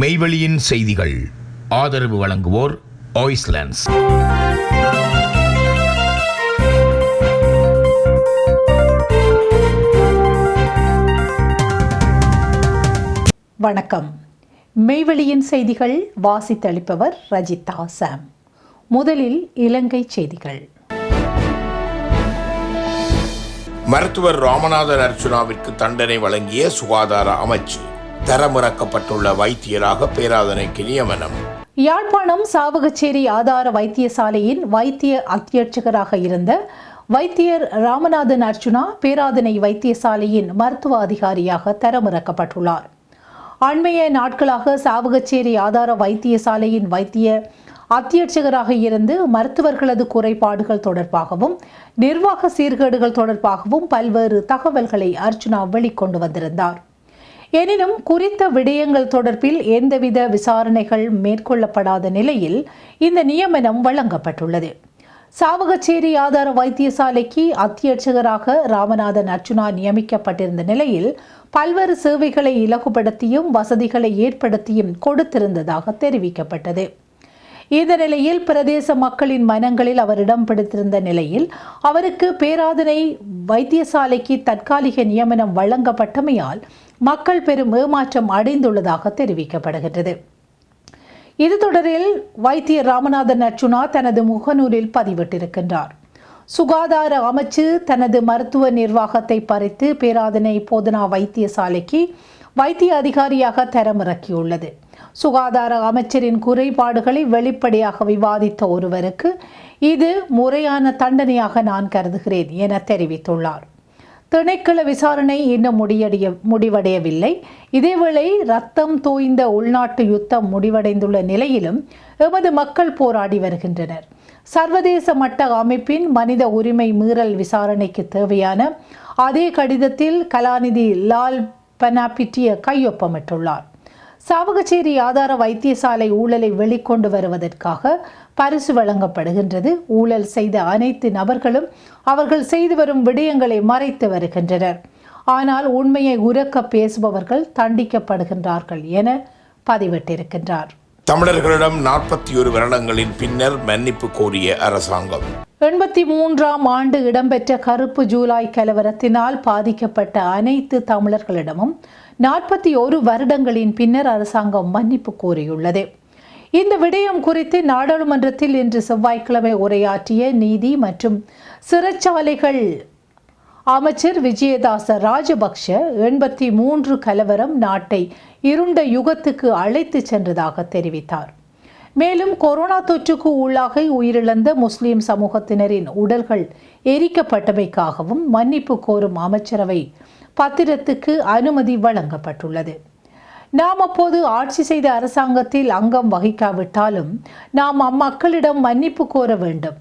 மெய்வெளியின் செய்திகள் ஆதரவு வழங்குவோர் ஆய்ஸ்லாண்ட்ஸ். வணக்கம். மெய்வெளியின் செய்திகள் வாசித்தளிப்பவர் ரஜிதா சாம். முதலில் இலங்கை செய்திகள். மருத்துவர் ராமநாதன் அர்ச்சுனாவிற்கு தண்டனை வழங்கிய சுகாதார அமைச்சு. தரமிறக்கப்பட்டுள்ள வைத்தியராக பேராதனைக்கு நியமனம். யாழ்ப்பாணம் சாவகச்சேரி ஆதார வைத்தியசாலையின் வைத்திய அத்தியட்சகராக இருந்த வைத்தியர் ராமநாதன் அர்ச்சுனா பேராதனை வைத்தியசாலையின் மருத்துவ அதிகாரியாக தரமிறக்கப்பட்டுள்ளார். அண்மைய நாட்களாக சாவகச்சேரி ஆதார வைத்தியசாலையின் வைத்திய அத்தியட்சகராக இருந்து மருத்துவர்களது குறைபாடுகள் தொடர்பாகவும் நிர்வாக சீர்கேடுகள் தொடர்பாகவும் பல்வேறு தகவல்களை அர்ச்சுனா வெளிக்கொண்டு வந்திருந்தார். எனினும் குறித்த விடயங்கள் தொடர்பில் எந்தவித விசாரணைகள் மேற்கொள்ளப்படாத நிலையில் இந்த நியமனம் வழங்கப்பட்டுள்ளது. சாவகச்சேரி ஆதார வைத்தியசாலைக்கு அத்தியட்சகராக ராமநாதன் அர்ச்சுனா நியமிக்கப்பட்டிருந்த நிலையில் பல்வேறு சேவைகளை இலகுபடுத்தியும் வசதிகளை ஏற்படுத்தியும் கொடுத்திருந்ததாக தெரிவிக்கப்பட்டது. இந்த நிலையில் பிரதேச மக்களின் மனங்களில் அவர் இடம் பிடித்திருந்த நிலையில் அவருக்கு பேராதனை வைத்தியசாலைக்கு தற்காலிக நியமனம் வழங்கப்பட்டமையால் மக்கள் பெரும் ஏமாற்றம் அடைந்துள்ளதாக தெரிவிக்கப்படுகின்றது. இது தொடரில் வைத்தியர் ராமநாதன் அர்ச்சுனா தனது முகநூலில் பதிவிட்டிருக்கின்றார். சுகாதார அமைச்சு தனது மருத்துவ நிர்வாகத்தை பறித்து பேராதனை போதனா வைத்தியசாலைக்கு வைத்திய அதிகாரியாக தரமிறக்கியுள்ளது. சுகாதார அமைச்சரின் குறைபாடுகளை வெளிப்படையாக விவாதித்த ஒருவருக்கு இது முறையான தண்டனையாக நான் கருதுகிறேன் என தெரிவித்துள்ளார். திணைக்கள விசாரணை இன்னும் முடிவடையவில்லை. இதேவேளை ரத்தம் தோய்ந்த உள்நாட்டு யுத்தம் முடிவடைந்துள்ள நிலையிலும் எமது மக்கள் போராடி வருகின்றனர். சர்வதேச மட்ட அமைப்பின் மனித உரிமை மீறல் விசாரணைக்கு தேவையான அதே கடிதத்தில் கலாநிதி லால் பனாபிட்டிய கையொப்பமிட்டுள்ளார். சாவகச்சேரி ஆதார வைத்தியசாலை ஊழலை வெளிக்கொண்டு வருவதற்காக பரிசு வழங்கப்படுகின்றது. ஊழல் செய்த அனைத்து நபர்களும் அவர்கள் செய்து வரும் விடயங்களை மறைத்து வருகின்றனர். ஆனால் உண்மையை உரக்க பேசுபவர்கள் தண்டிக்கப்படுகின்றார்கள் என பதிவிட்டிருக்கின்றார். தமிழர்களிடம் 41 வருடங்களின் பின்னர் மன்னிப்பு கோரிய அரசாங்கம். 83ஆம் ஆண்டு இடம்பெற்ற கருப்பு ஜூலை கலவரத்தினால் பாதிக்கப்பட்ட அனைத்து தமிழர்களிடமும் 41 வருடங்களின் பின்னர் அரசாங்கம் மன்னிப்பு கோரியுள்ளது. இந்த விடயம் குறித்து நாடாளுமன்றத்தில் இன்று செவ்வாய்க்கிழமை உரையாற்றிய நீதி மற்றும் சிறைச்சாலைகள் அமைச்சர் விஜயதாச ராஜபக்ஷ 83 கலவரம் நாட்டை இருண்ட யுகத்துக்கு அழைத்து சென்றதாக தெரிவித்தார். மேலும் கொரோனா தொற்றுக்கு உள்ளாகி உயிரிழந்த முஸ்லிம் சமூகத்தினரின் உடல்கள் எரிக்கப்பட்டமைக்காகவும் மன்னிப்பு கோரும் அமைச்சரவை பத்திரத்துக்கு அனுமதி வழங்கப்பட்டுள்ளது. நாம் அப்போது ஆட்சி செய்த அரசாங்கத்தில் அங்கம் வகிக்காவிட்டாலும் நாம் அம்மக்களிடம் மன்னிப்பு கோர வேண்டும்.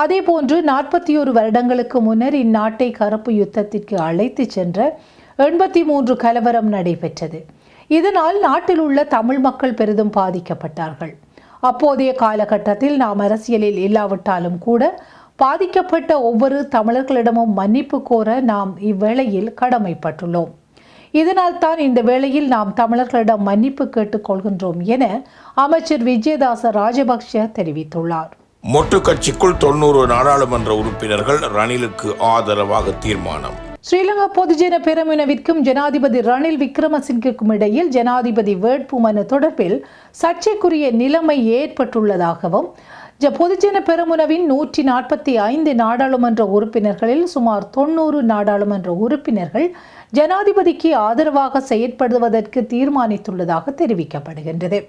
அதேபோன்று 41 வருடங்களுக்கு முன்னர் இந்நாட்டை கருப்பு யுத்தத்திற்கு அழைத்து சென்ற 83 கலவரம் நடைபெற்றது. இதனால் நாட்டில் உள்ள தமிழ் மக்கள் பெரிதும் பாதிக்கப்பட்டார்கள். அப்போதைய காலகட்டத்தில் நாம் அரசியலில் இல்லாவிட்டாலும் கூட பாதிக்கப்பட்ட ஒவ்வொரு தமிழர்களிடமும் மன்னிப்பு கோர நாம் இவ்வேளையில் கடமைப்பட்டுள்ளோம். இதனால் தான் இந்த வேளையில் நாம் தமிழர்களிடம் மன்னிப்பு கேட்டுக்கொள்கின்றோம் என அமைச்சர் விஜயதாச ராஜபக்ஷ தெரிவித்துள்ளார். மொட்டு கட்சிக்குள் 90 நாடாளுமன்ற உறுப்பினர்கள் ரணிலுக்கு ஆதரவாக தீர்மானம். ஸ்ரீலங்கா பொதுஜன பெரமுனவிற்கும் ஜனாதிபதி ரணில் விக்ரமசிங்கவுக்கும் இடையில் ஜனாதிபதி வேட்புமனு தொடர்பில் சர்ச்சைக்குரிய நிலைமை ஏற்பட்டுள்ளதாகவும் பொதுஜன பெரமுனவின் 145 நாடாளுமன்ற உறுப்பினர்களில் சுமார் 90 நாடாளுமன்ற உறுப்பினர்கள் ஜனாதிபதிக்கு ஆதரவாக செயற்படுவதற்கு தீர்மானித்துள்ளதாக தெரிவிக்கப்படுகின்றது.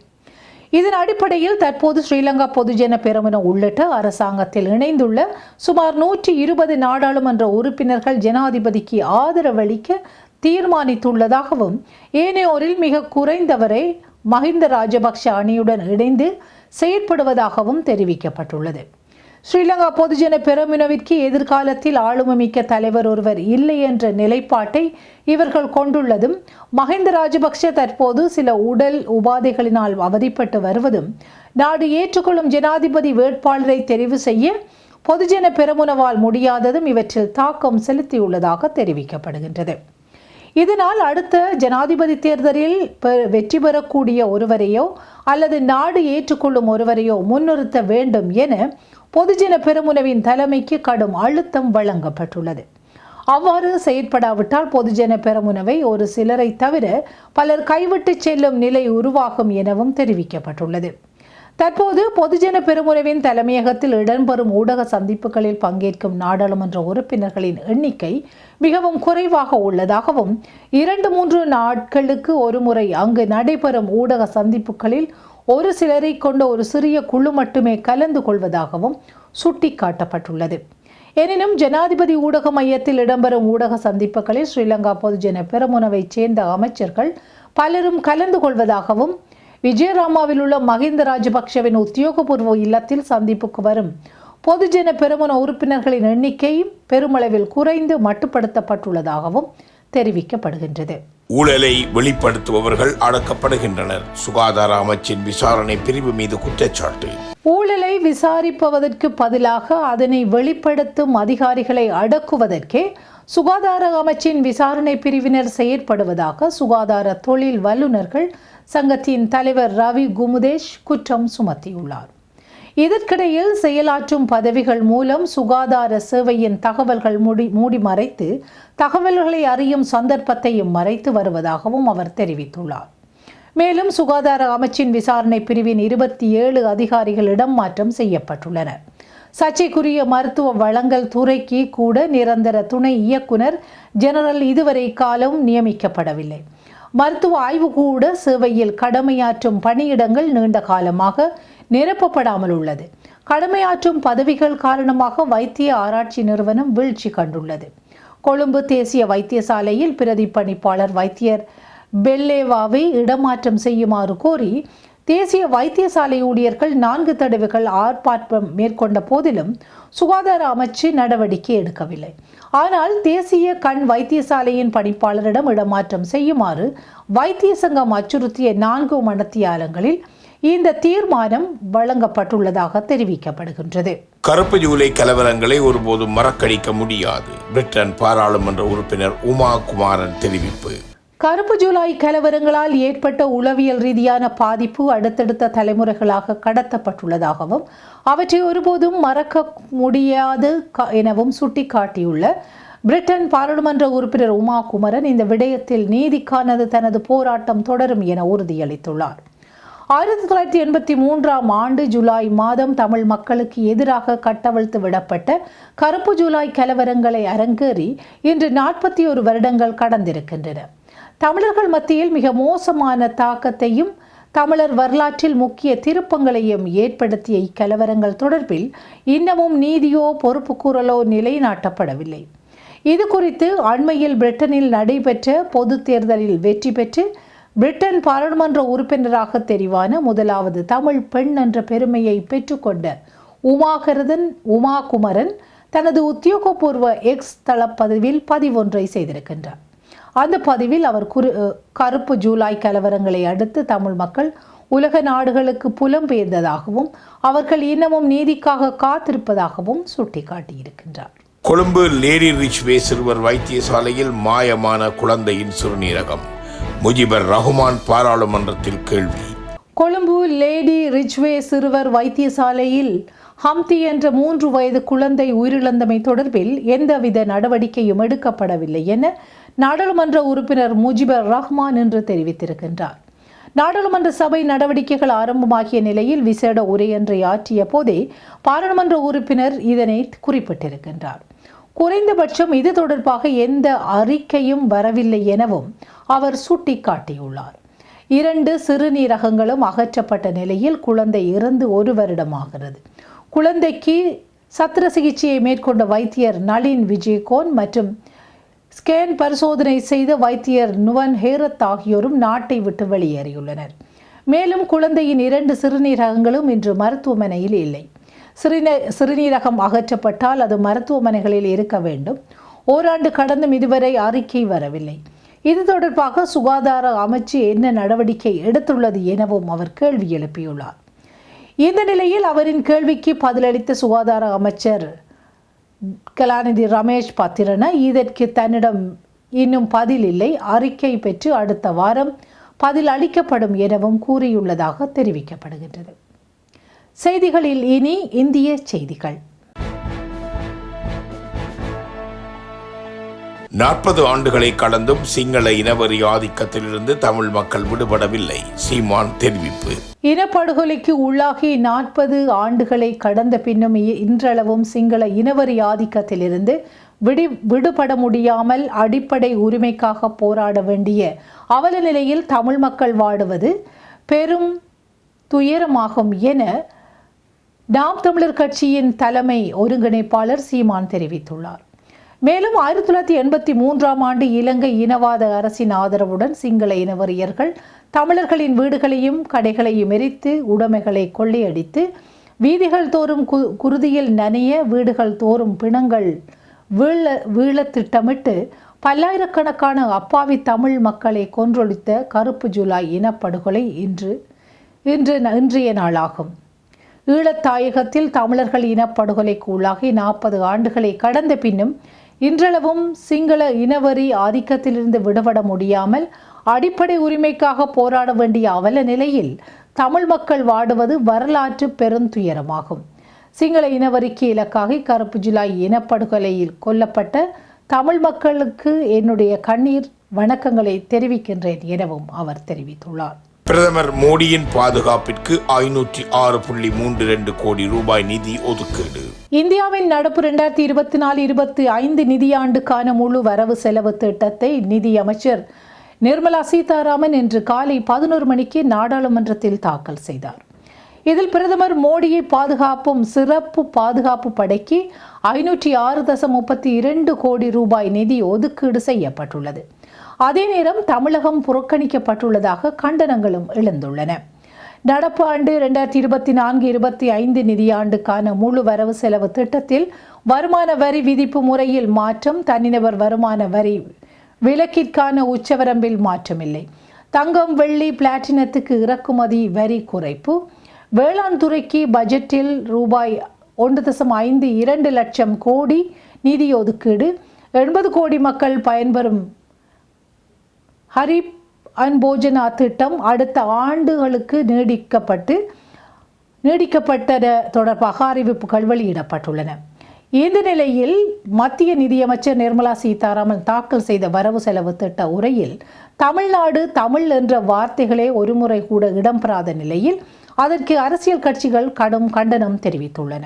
இதன் அடிப்படையில் தற்போது ஸ்ரீலங்கா பொதுஜன பெரமுன உள்ளிட்ட அரசாங்கத்தில் இணைந்துள்ள சுமார் 120 நாடாளுமன்ற உறுப்பினர்கள் ஜனாதிபதிக்கு ஆதரவளிக்க தீர்மானித்துள்ளதாகவும் ஏனையோரில் மிக குறைந்தவரை மஹிந்த ராஜபக்ஷ அணியுடன் இணைந்து செயற்படுவதாகவும் தெரிவிக்கப்பட்டுள்ளது. ஸ்ரீலங்கா பொதுஜன பெரமுனவிற்கு எதிர்காலத்தில் ஆளுமை மிக்க தலைவர் ஒருவர் இல்லை என்ற நிலைப்பாட்டை இவர்கள் கொண்டுள்ளதும், மஹிந்த ராஜபக்ஷ தற்போது சில உடல் உபாதைகளினால் அவதிப்பட்டு வருவதும், நாடு ஏற்றுக்கொள்ளும் ஜனாதிபதி வேட்பாளரை தெரிவு செய்ய பொதுஜன பெரமுனவால் முடியாததும் இவற்றில் தாக்கம் செலுத்தியுள்ளதாக தெரிவிக்கப்படுகின்றது. இதனால் அடுத்த ஜனாதிபதி தேர்தலில் வெற்றி பெறக்கூடிய ஒருவரையோ அல்லது நாடு ஏற்றுக்கொள்ளும் ஒருவரையோ முன்னிறுத்த வேண்டும் என பொதுஜன பெரமுனவின் தலைமைக்கு கடும் அழுத்தம் வழங்கப்பட்டுள்ளது. அவ்வாறு செயற்படாவிட்டால் பொதுஜன பெரமுனவை ஒரு சிலரை தவிர பலர் கைவிட்டு செல்லும் நிலை உருவாகும் எனவும் தெரிவிக்கப்பட்டுள்ளது. தற்போது பொதுஜன பெரமுனவின் தலைமையகத்தில் இடம்பெறும் ஊடக சந்திப்புகளில் பங்கேற்கும் நாடாளுமன்ற உறுப்பினர்களின் எண்ணிக்கை மிகவும் குறைவாக உள்ளதாகவும் 2-3 நாட்களுக்கு ஒருமுறை அங்கு நடைபெறும் ஊடக சந்திப்புகளில் ஒரு சிலரை கொண்ட ஒரு சிறிய குழு மட்டுமே கலந்து கொள்வதாகவும் சுட்டிக்காட்டப்பட்டுள்ளது. எனினும் ஜனாதிபதி ஊடக மையத்தில் இடம்பெறும் ஊடக சந்திப்புகளில் ஸ்ரீலங்கா பொதுஜன பெரமுனவைச் சேர்ந்த அமைச்சர்கள் பலரும் கலந்து கொள்வதாகவும் விஜயராமாவில் உள்ள மஹிந்த ராஜபக்ஷவின் உத்தியோகபூர்வ இல்லத்தில் சந்திப்புக்கு வரும் பொதுஜன பெரமுன உறுப்பினர்களின் எண்ணிக்கையும் பெருமளவில் குறைந்து மட்டுப்படுத்தப்பட்டுள்ளதாகவும் தெரிவிக்கப்படுகின்றது. ஊழலை வெளிப்படுத்துபவர்கள் அடக்கப்படுகின்றனர். சுகாதார அமைச்சின் விசாரணை பிரிவு மீது குற்றச்சாட்டு. ஊழலை விசாரிப்பதற்கு பதிலாக அதனை வெளிப்படுத்தும் அதிகாரிகளை அடக்குவதற்கே சுகாதார அமைச்சின் விசாரணை பிரிவினர் செயற்படுவதாக சுகாதார தொழில் வல்லுநர்கள் சங்கத்தின் தலைவர் ரவி குமுதேஷ் குற்றம் சுமத்தியுள்ளார். இதற்கிடையில் செயலாற்றும் பதவிகள் மூலம் சுகாதார சேவையின் தகவல்கள் மூடி மறைத்து தகவல்களை அறியும் சந்தர்ப்பத்தையும் மறைத்து வருவதாகவும் அவர் தெரிவித்துள்ளார். மேலும் சுகாதார அமைச்சின் விசாரணை பிரிவின் 27 அதிகாரிகள் இடமாற்றம் செய்யப்பட்டுள்ளனர். சர்ச்சைக்குரிய மருத்துவ வழங்கல் துறைக்கு கூட நிரந்தர துணை இயக்குனர் ஜெனரல் இதுவரை காலம் நியமிக்கப்படவில்லை. மருத்துவ ஆய்வுக்கூட சேவையில் கடமையாற்றும் பணியிடங்கள் நீண்ட காலமாக நிரப்பப்படாமல் உள்ளது. கடமையாற்றும் பதவிகள் காரணமாக வைத்திய ஆராய்ச்சி நிறுவனம் வீழ்ச்சி கண்டுள்ளது. கொழும்பு தேசிய வைத்தியசாலையில் பிரதி பணிப்பாளர் வைத்தியர் பெல்லேவாவை இடமாற்றம் செய்யுமாறு கோரி தேசிய வைத்தியசாலை ஊழியர்கள் 4 தடவைகள் ஆர்ப்பாட்டம் மேற்கொண்ட போதிலும் சுகாதார அமைச்சு நடவடிக்கை எடுக்கவில்லை. ஆனால் தேசிய கண் வைத்தியசாலையின் பணிப்பாளரிடம் இடமாற்றம் செய்யுமாறு வைத்திய சங்கம் அச்சுறுத்திய 4 மணித்தியாலங்களில் இந்த தீர்மானம் வழங்கப்பட்டுள்ளதாக தெரிவிக்கப்படுகின்றது. கருப்பு ஜூலை கலவரங்களை ஒருபோதும் மறக்கடிக்க முடியாது. பிரிட்டன் பாராளுமன்ற உறுப்பினர் உமா குமாரன் தெரிவிப்பு. கருப்பு ஜூலை கலவரங்களால் ஏற்பட்ட உளவியல் ரீதியான பாதிப்பு அடுத்தடுத்த தலைமுறைகளாக கடத்தப்பட்டுள்ளதாகவும் அவற்றை ஒருபோதும் மறக்க முடியாது எனவும் சுட்டிக்காட்டியுள்ள பிரிட்டன் பாராளுமன்ற உறுப்பினர் உமா குமரன் இந்த விடயத்தில் நீதிக்கானது தனது போராட்டம் தொடரும் என உறுதியளித்துள்ளார். 1983ஆம் ஆண்டு ஜூலை மாதம் தமிழ் மக்களுக்கு எதிராக கட்டவிழ்த்து விடப்பட்ட கருப்பு ஜூலை கலவரங்களை அரங்கேறி இன்று 41 வருடங்கள் கடந்திருக்கின்றன. தமிழர்கள் மத்தியில் மிக மோசமான தாக்கத்தையும் தமிழர் வரலாற்றில் முக்கிய திருப்பங்களையும் ஏற்படுத்திய இக்கலவரங்கள் தொடர்பில் இன்னமும் நீதியோ பொறுப்புக்கூறலோ நிலைநாட்டப்படவில்லை. இது குறித்து அண்மையில் பிரிட்டனில் நடைபெற்ற பொது தேர்தலில் வெற்றி பெற்று பிரிட்டன் பாராளுமன்ற உறுப்பினராக தெரிவான முதலாவது தமிழ் பெண் என்ற பெருமையை பெற்றுக்கொண்ட உமா குமரன் தனது உத்தியோகபூர்வ எக்ஸ் தளப்பதிவில் பதிவொன்றை செய்திருக்கின்றார். அந்த பதிவில் அவர் கருப்பு ஜூலை கலவரங்களை அடுத்து தமிழ் மக்கள் உலக நாடுகளுக்கு புலம்பெயர்ந்ததாகவும் அவர்கள் இன்னமும் நீதிக்காக காத்திருப்பதாகவும் சுட்டிக்காட்டியிருக்கின்றார். கொழும்பு லேடி ரிச்வே சிறுவர் வைத்தியசாலையில் மாயமான குழந்தையின் சிறுநீரகம். முஜிபர் ரஹ்மான் பாராளுமன்றத்தில் கேள்வி. கொழும்பு லேடி ரிச்வே சிறுவர் வைத்தியசாலையில் ஹம்தி என்ற 3 வயது குழந்தை உயிரிழந்தமை தொடர்பில் எந்தவித நடவடிக்கையும் எடுக்கப்படவில்லை என நாடாளுமன்ற உறுப்பினர் முஜிபர் ரஹ்மான் என்று தெரிவித்திருக்கின்றார். நாடாளுமன்ற சபை நடவடிக்கைகள் ஆரம்பமாகிய நிலையில் விசேட உரையொன்றை ஆற்றிய போதே பாராளுமன்ற உறுப்பினர் இதனை குறிப்பிட்டிருக்கின்றார். குறைந்தபட்சம் இது தொடர்பாக எந்த அறிக்கையும் வரவில்லை எனவும் அவர் சுட்டிக்காட்டியுள்ளார். 2 சிறுநீரகங்களும் அகற்றப்பட்ட நிலையில் குழந்தை இறந்து 1 வருடமாகிறது. குழந்தைக்கு சத்திர சிகிச்சையை மேற்கொண்ட வைத்தியர் நளின் விஜயகோன் மற்றும் ஸ்கேன் பரிசோதனை செய்த வைத்தியர் நுவன் ஹேரத் ஆகியோரும் நாட்டை விட்டு வெளியேறியுள்ளனர். மேலும் குழந்தையின் 2 சிறுநீரகங்களும் இன்று மருத்துவமனையில் இல்லை. சிறுநீரகம் அகற்றப்பட்டால் அது மருத்துவமனைகளில் இருக்க வேண்டும். ஓராண்டு கடந்தும் இதுவரை அறிக்கை வரவில்லை. இது தொடர்பாக சுகாதார அமைச்சு என்ன நடவடிக்கை எடுத்துள்ளது எனவும் அவர் கேள்வி எழுப்பியுள்ளார். இந்த நிலையில் அவரின் கேள்விக்கு பதிலளித்த சுகாதார அமைச்சர் கலாநிதி ரமேஷ் பத்திரன இதற்கு தன்னிடம் இன்னும் பதில் இல்லை. அறிக்கை பெற்று அடுத்த வாரம் பதில் அளிக்கப்படும் எனவும் கூறியுள்ளதாக தெரிவிக்கப்படுகின்றது. செய்திகளில் இனி இந்திய செய்திகள். 40 ஆண்டுகளை கடந்தும் சிங்கள இனவெறி ஆதிக்கத்திலிருந்து தமிழ் மக்கள் விடுபடவில்லை, சீமான் தெரிவிப்பு. இனப்படுகொலைக்கு உள்ளாகி 40 ஆண்டுகளை கடந்த பின்னும் இன்றளவும் சிங்கள இனவெறி ஆதிக்கத்திலிருந்து விடுபட முடியாமல் அடிப்படை உரிமைக்காக போராட வேண்டிய அவல நிலையில் தமிழ் மக்கள் வாடுவது பெரும் துயரமாகும் என நாம் தமிழர் கட்சியின் தலைமை ஒருங்கிணைப்பாளர் சீமான் தெரிவித்துள்ளார். மேலும் 1983ஆம் ஆண்டு இலங்கை இனவாத அரசின் ஆதரவுடன் சிங்கள இனவெறியர்கள் தமிழர்களின் வீடுகளையும் கடைகளையும் எரித்து உடைமைகளை கொள்ளையடித்து வீதிகள் தோறும் குருதியில் நனைய வீடுகள் தோறும் பிணங்கள் வீழ திட்டமிட்டு பல்லாயிரக்கணக்கான அப்பாவி தமிழ் மக்களை கொன்றொழித்த கருப்பு ஜூலை இனப்படுகொலை இன்றைய நாளாகும். ஈழத்தாயகத்தில் தமிழர்கள் இனப்படுகொலைக்கு உள்ளாகி 40 ஆண்டுகளை கடந்த பின்னும் இன்றளவும் சிங்கள இனவெறி ஆதிக்கத்திலிருந்து விடுபட முடியாமல் அடிப்படை உரிமைக்காக போராட வேண்டிய அவல நிலையில் தமிழ் மக்கள் வாடுவது வரலாற்று பெருந்துயரமாகும். சிங்கள இனவெறிக்கு இலக்காகி கருப்பு ஜூலை இனப்படுகொலையில் கொல்லப்பட்ட தமிழ் மக்களுக்கு என்னுடைய கண்ணீர் வணக்கங்களை தெரிவிக்கின்றேன் எனவும் அவர் தெரிவித்துள்ளார். பிரதமர் மோடியின் பாதுகாப்பிற்கு 506.32 கோடி ரூபாய் நிதி ஒதுக்கீடு. இந்தியாவின் நடப்பு 2024-25 நிதியாண்டுக்கான முழு வரவு செலவு திட்டத்தை நிதி அமைச்சர் நிர்மலா சீதாராமன் இன்று காலை 11 மணிக்கு நாடாளுமன்றத்தில் தாக்கல் செய்தார். இதில் பிரதமர் மோடியை பாதுகாப்பும் சிறப்பு பாதுகாப்பு படைக்கு 506.32 கோடி ரூபாய் நிதி ஒதுக்கீடு செய்யப்பட்டுள்ளது. அதே நேரம் தமிழகம் புறக்கணிக்கப்பட்டுள்ளதாக கண்டனங்களும் எழுந்துள்ளன. நடப்பு ஆண்டு 2024-25 நிதியாண்டுக்கான முழு வரவு செலவு திட்டத்தில் வருமான வரி விதிப்பு முறையில் மாற்றம், தனிநபர் வருமான வரி விலக்கிற்கான உச்சவரம்பில் மாற்றமில்லை, தங்கம் வெள்ளி பிளாட்டினத்துக்கு இறக்குமதி வரி குறைப்பு, வேளாண் துறைக்கு பட்ஜெட்டில் ரூபாய் 1.52 லட்சம் கோடி நிதி ஒதுக்கீடு, 80 கோடி மக்கள் பயன்பெறும் ஹரிப் அன்போஜனா திட்டம் அடுத்த ஆண்டுகளுக்கு நீடிக்கப்பட்ட தொடர்பாக அறிவிப்புகள் வெளியிடப்பட்டுள்ளன. இந்த நிலையில் மத்திய நிதியமைச்சர் நிர்மலா சீதாராமன் தாக்கல் செய்த வரவு செலவு திட்ட உரையில் தமிழ்நாடு தமிழ் என்ற வார்த்தைகளே ஒருமுறை கூட இடம்பெறாத நிலையில் அதற்கு அரசியல் கட்சிகள் கடும் கண்டனம் தெரிவித்துள்ளன.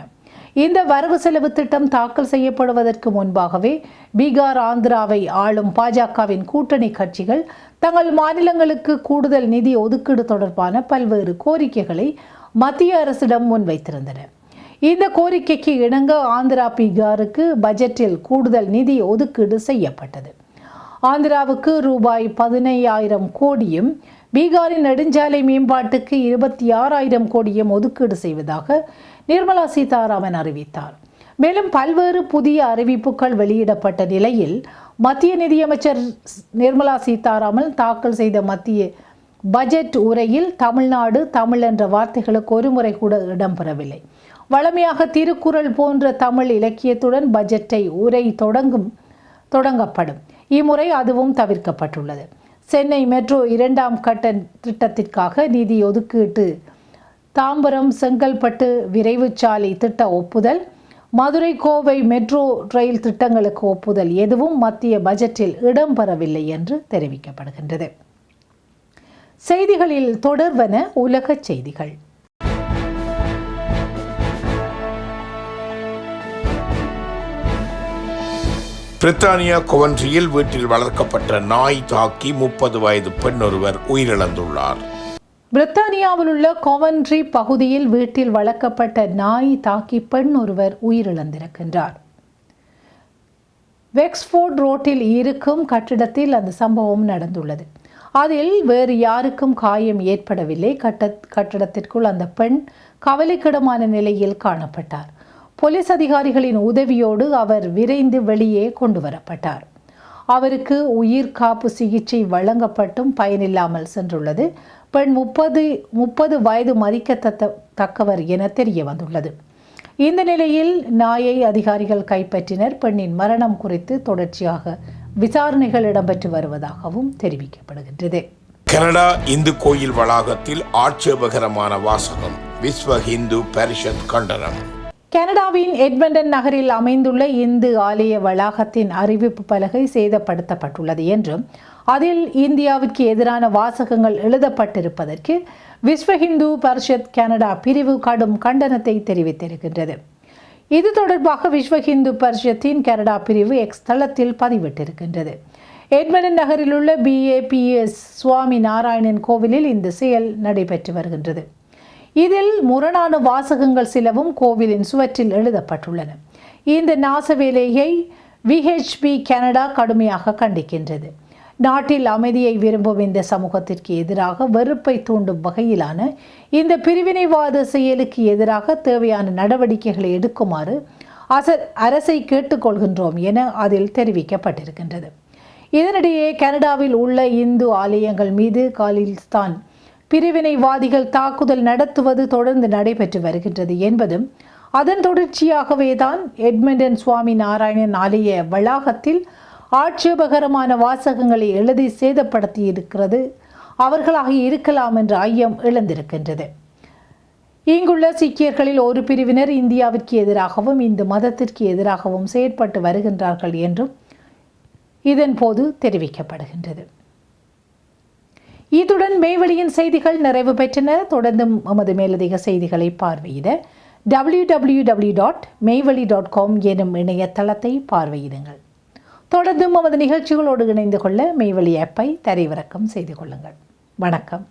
இந்த வரவு செலவு திட்டம் தாக்கல் செய்யப்படுவதற்கு முன்பாகவே பீகார், ஆந்திராவை ஆளும் பாஜகவின் கூட்டணி கட்சிகள் தங்கள் மாநிலங்களுக்கு கூடுதல் நிதி ஒதுக்கீடு தொடர்பான பல்வேறு கோரிக்கைகளை மத்திய அரசிடம் முன்வைத்திருந்தன. இந்த கோரிக்கைக்கு இணங்க ஆந்திரா, பீகாருக்கு பட்ஜெட்டில் கூடுதல் நிதி ஒதுக்கீடு செய்யப்பட்டது. ஆந்திராவுக்கு ரூபாய் 15,000 கோடியும் பீகாரின் நெடுஞ்சாலை மேம்பாட்டுக்கு 26,000 கோடியும் ஒதுக்கீடு செய்வதாக நிர்மலா சீதாராமன் அறிவித்தார். மேலும் பல்வேறு புதிய அறிவிப்புகள் வெளியிடப்பட்ட நிலையில் மத்திய நிதியமைச்சர் நிர்மலா சீதாராமன் தாக்கல் செய்த மத்திய பட்ஜெட் உரையில் தமிழ்நாடு தமிழ் என்ற வார்த்தைகளுக்கு ஒருமுறை கூட இடம்பெறவில்லை. வழமையாக திருக்குறள் போன்ற தமிழ் இலக்கியத்துடன் பட்ஜெட்டை உரை தொடங்கப்படும். இம்முறை அதுவும் தவிர்க்கப்பட்டுள்ளது. சென்னை மெட்ரோ 2ஆம் கட்ட திட்டத்திற்காக நிதி ஒதுக்கீட்டு, தாம்பரம் செங்கல்பட்டு விரைவு சாலை திட்ட ஒப்புதல், மதுரை கோவை மெட்ரோ ரயில் திட்டங்களுக்கு ஒப்புதல் எதுவும் மத்திய பட்ஜெட்டில் இடம்பெறவில்லை என்று தெரிவிக்கப்படுகின்றது. செய்திகளில் தொடர்வன உலக செய்திகள். பிரித்தானியா கொவன்ட்ரியில் வீட்டில் வளர்க்கப்பட்ட நாய் தாக்கி 30 வயது பெண் ஒருவர் உயிரிழந்துள்ளார். பிரித்தானியாவில் உள்ள கொவன்ட்ரி பகுதியில் வீட்டில் வளர்க்கப்பட்ட நாய் தாக்கி பெண் ஒருவர் உயிரிழந்திருக்கின்றார். வெக்ஸ்ஃபோர்ட் ரோட்டில் இருக்கும் கட்டிடத்தில் அந்த சம்பவம் நடந்துள்ளது. அதில் வேறு யாருக்கும் காயம் ஏற்படவில்லை. கட்டிடத்திற்குள் அந்த பெண் கவலைக்கிடமான நிலையில் காணப்பட்டார். போலீஸ் அதிகாரிகளின் உதவியோடு அவர் விரைந்து வெளியே கொண்டு வரப்பட்டார். அவருக்கு உயிர் காப்பு சிகிச்சை வழங்கப்பட்டும் பயனில்லாமல் சென்றுள்ளது. பெண் 30 வயது மதிக்கத்தக்கவர் என தெரிய வந்துள்ளது. இந்த நிலையில் நாயை அதிகாரிகள் கைப்பற்றினர். பெண்ணின் மரணம் குறித்து தொடர்ச்சியாக விசாரணைகள் இடம்பெற்று வருவதாகவும் தெரிவிக்கப்படுகின்றது. கனடா இந்து கோயில் வளாகத்தில் ஆட்சேபகரமான வாசகம், விஸ்வ இந்து பரிஷத் கண்டனம். கனடாவின் எட்மண்டன் நகரில் அமைந்துள்ள இந்து ஆலய வளாகத்தின் அறிவிப்பு பலகை சேதப்படுத்தப்பட்டுள்ளது என்றும் அதில் இந்தியாவிற்கு எதிரான வாசகங்கள் எழுதப்பட்டிருப்பதற்கு விஸ்வ இந்து பரிஷத் கனடா பிரிவு கடும் கண்டனத்தை தெரிவித்திருக்கின்றது. இது தொடர்பாக விஸ்வ இந்து பரிஷத்தின் கனடா பிரிவு எக்ஸ் தளத்தில் பதிவிட்டிருக்கின்றது. எட்மண்டன் நகரில் உள்ள BAPS சுவாமி நாராயணன் கோவிலில் இந்த செயல் நடைபெற்று வருகின்றது. இதில் முரணான வாசகங்கள் சிலவும் கோவிலின் சுவற்றில் எழுதப்பட்டுள்ளன. இந்த நாசவேலையை VHP கனடா கடுமையாக கண்டிக்கின்றது. நாட்டில் அமைதியை விரும்பும் இந்த சமூகத்திற்கு எதிராக வெறுப்பை தூண்டும் வகையிலான இந்த பிரிவினைவாத செயலுக்கு எதிராக தேவையான நடவடிக்கைகளை எடுக்குமாறு அரசை கேட்டுக்கொள்கின்றோம் என அதில் தெரிவிக்கப்பட்டிருக்கின்றது. இதனிடையே கனடாவில் உள்ள இந்து ஆலயங்கள் மீது காலிஸ்தான் பிரிவினைவாதிகள் தாக்குதல் நடத்துவது தொடர்ந்து நடைபெற்று வருகின்றது என்பதும் அதன் தொடர்ச்சியாகவே தான் எட்மண்டன் சுவாமி நாராயணன் ஆலய வளாகத்தில் ஆட்சேபகரமான வாசகங்களை எழுதி சேதப்படுத்தியிருக்கிறது அவர்களாக இருக்கலாம் என்ற ஐயம் எழுந்திருக்கின்றது. இங்குள்ள சீக்கியர்களில் ஒரு பிரிவினர் இந்தியாவிற்கு எதிராகவும் இந்து மதத்திற்கு எதிராகவும் செயற்பட்டு வருகின்றார்கள் என்றும் இதன் போது தெரிவிக்கப்படுகின்றது. இத்துடன் மெய்வெளியின் செய்திகள் நிறைவு பெற்றன. தொடர்ந்தும் நமது மேலதிக செய்திகளை பார்வையிட www.மெய்வெளி.com எனும் இணையதளத்தை பார்வையிடுங்கள். தொடர்ந்தும் நமது நிகழ்ச்சிகளோடு இணைந்து கொள்ள மெய்வெளி ஆப்பை தரைவிறக்கம் செய்து கொள்ளுங்கள். வணக்கம்.